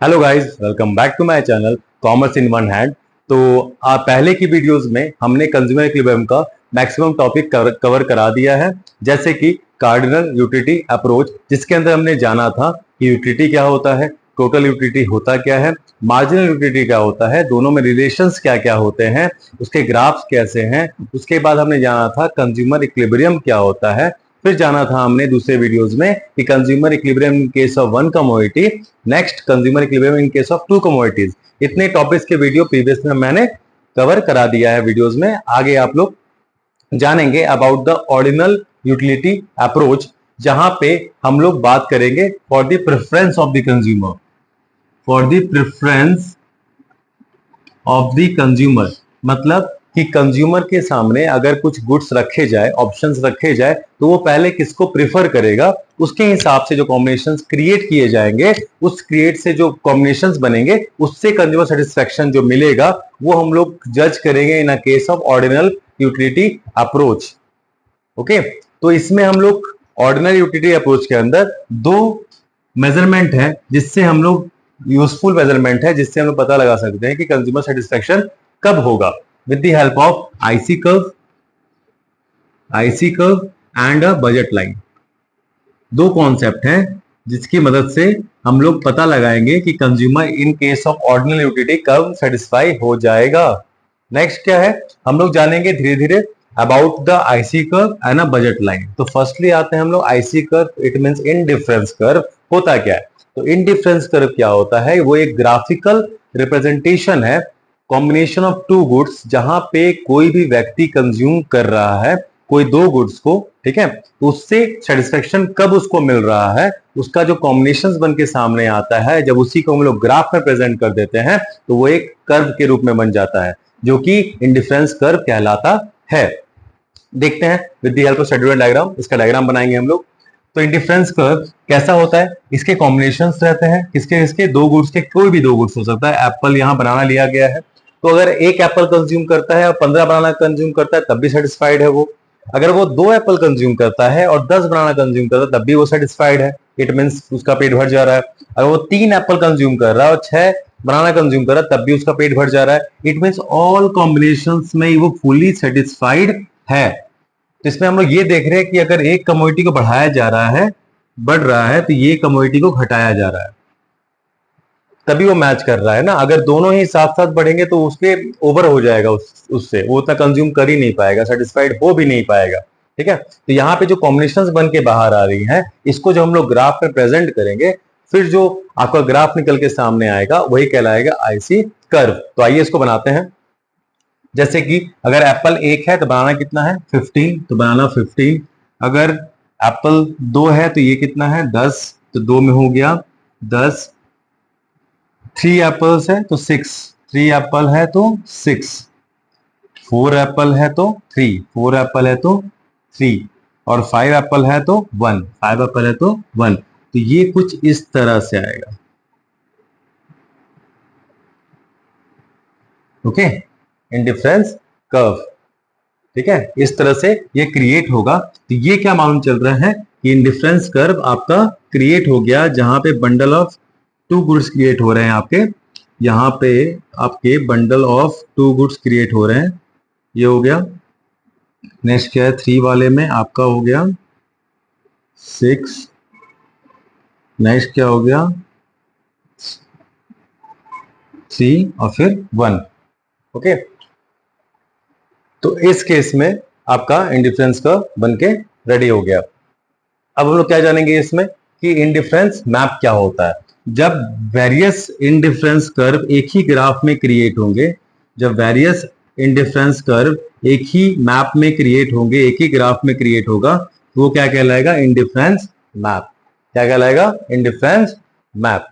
Hello guys, welcome back to my channel commerce in one hand. तो पहले की videos में हमने कंज्यूमर इक्विलिब्रियम का मैक्सिमम टॉपिक कवर करा दिया है, जैसे कि कार्डिनल यूटिलिटी अप्रोच, जिसके अंदर हमने जाना था कि यूटिलिटी क्या होता है, टोटल यूटिलिटी होता क्या है, मार्जिनल यूटिलिटी क्या होता है, दोनों में रिलेशंस क्या क्या होते हैं, उसके ग्राफ्स कैसे हैं। उसके बाद हमने जाना था कंज्यूमर इक्विलिब्रियम क्या होता है। फिर जाना था हमने दूसरे वीडियोस में कि consumer equilibrium in case of one commodity, next consumer equilibrium in case of to commodities. इतने टॉपिक्स के वीडियो प्रीवियस में मैंने कवर करा दिया है वीडियोस में। आगे आप लोग जानेंगे about the ordinal utility approach, जहां पे हम लोग बात करेंगे for the preference of the consumer, for the preference of the consumer. मतलब कि कंज्यूमर के सामने अगर कुछ गुड्स रखे जाए, ऑप्शंस रखे जाए, तो वो पहले किसको प्रिफर करेगा, उसके हिसाब से जो कॉम्बिनेशंस क्रिएट किए जाएंगे, उस क्रिएट से जो कॉम्बिनेशंस बनेंगे, उससे कंज्यूमर सेटिस्फेक्शन जो मिलेगा वो हम लोग जज करेंगे in a case of ordinal utility approach. Okay, तो इसमें हम लोग ऑर्डिनल यूटिलिटी अप्रोच के अंदर दो मेजरमेंट है, जिससे हम लोग यूजफुल मेजरमेंट है, जिससे हम लोग पता लगा सकते हैं कि कंज्यूमर सेटिस्फेक्शन कब होगा, with the help of IC curve and a budget line। दो कॉन्सेप्ट हैं जिसकी मदद से हम लोग पता लगाएंगे कि consumer in case of ordinal utility कब सेटिस्फाई हो जाएगा। नेक्स्ट क्या है, हम लोग जानेंगे धीरे धीरे about the IC curve and a budget line. तो फर्स्टली आते हैं हम लोग IC curve, it means indifference curve. होता क्या है, तो इंडिफरेंस कर्व क्या होता है, वो एक ग्राफिकल रिप्रेजेंटेशन है, कॉम्बिनेशन ऑफ टू गुड्स, जहां पे कोई भी व्यक्ति कंज्यूम कर रहा है कोई दो गुड्स को, ठीक है, तो उससे सेटिस्फेक्शन कब उसको मिल रहा है, उसका जो कॉम्बिनेशंस बन के सामने आता है, जब उसी को हम लोग ग्राफ में प्रेजेंट कर देते हैं तो वो एक कर्व के रूप में बन जाता है, जो कि इंडिफरेंस कर्व कहलाता है। देखते हैं with the help of schedule diagram, इसका डायग्राम बनाएंगे हम लोग। तो इंडिफरेंस कर्व कैसा होता है, इसके कॉम्बिनेशंस रहते हैं, किसके दो गुड्स के, कोई भी दो गुड्स हो सकता है। एप्पल यहाँ बनाना लिया गया है, तो अगर एक एप्पल कंज्यूम करता है और 15 बनाना कंज्यूम करता है तब भी सेटिस्फाइड है वो। अगर वो 2 एप्पल कंज्यूम करता है और 10 बनाना कंज्यूम करता है तब भी वो सेटिस्फाइड है, इट मींस उसका पेट भर जा रहा है। अगर वो 3 एप्पल कंज्यूम कर रहा है और 6 बनाना कंज्यूम कर रहा है तब भी उसका पेट भर जा रहा है, इट मींस ऑल कॉम्बिनेशंस में वो फुली सेटिस्फाइड है। तो इसमें हम लोग ये देख रहे हैं कि अगर एक कमोडिटी को बढ़ाया जा रहा है, बढ़ रहा है, तो ये कमोडिटी को घटाया जा रहा है, तभी वो मैच कर रहा है ना। अगर दोनों ही साथ साथ बढ़ेंगे तो उसके ओवर हो जाएगा, उससे वो उतना कंज्यूम कर ही नहीं पाएगा, सेटिस्फाइड हो भी नहीं पाएगा, ठीक है। तो यहाँ पे जो कॉम्बिनेशंस बन के बाहर आ रही हैं, इसको जो हम लोग ग्राफ में प्रेजेंट करेंगे, फिर जो आपका ग्राफ निकल के सामने आएगा वही कहलाएगा IC कर्व। तो आइए इसको बनाते हैं। जैसे कि अगर एप्पल 1 है तो बनाना कितना है, 15, तो बनाना 15। अगर एप्पल 2 है तो ये कितना है, 10, तो 2 में हो गया 10। 3 एप्पल्स है तो 6, 3 एप्पल है तो 6। 4 एप्पल है तो 3, 4 एप्पल है तो 3, और 5 एप्पल है तो 1, 5 एप्पल है तो 1। तो ये कुछ इस तरह से आएगा, ओके, इंडिफरेंस कर्व, ठीक है, इस तरह से ये क्रिएट होगा। तो ये क्या मालूम चल रहा है कि इंडिफरेंस कर्व आपका क्रिएट हो गया, जहां पे बंडल ऑफ 2 गुड्स क्रिएट हो रहे हैं आपके, यहाँ पे आपके बंडल ऑफ 2 गुड्स क्रिएट हो रहे हैं, ये हो गया। नेक्स्ट क्या है, 3 वाले में आपका हो गया 6, नेक्स्ट क्या हो गया 3 और फिर 1, ओके। तो इस केस में आपका इंडिफरेंस कर्व बन के रेडी हो गया। अब हम लोग क्या जानेंगे इसमें कि इंडिफरेंस मैप क्या होता है। जब वेरियस इंडिफरेंस कर्व एक ही ग्राफ में क्रिएट होंगे, जब वेरियस इंडिफरेंस कर्व एक ही मैप में क्रिएट होंगे, एक ही ग्राफ में क्रिएट होगा, तो वो क्या कहलाएगा, इंडिफरेंस मैप। क्या कहलाएगा, इंडिफरेंस मैप।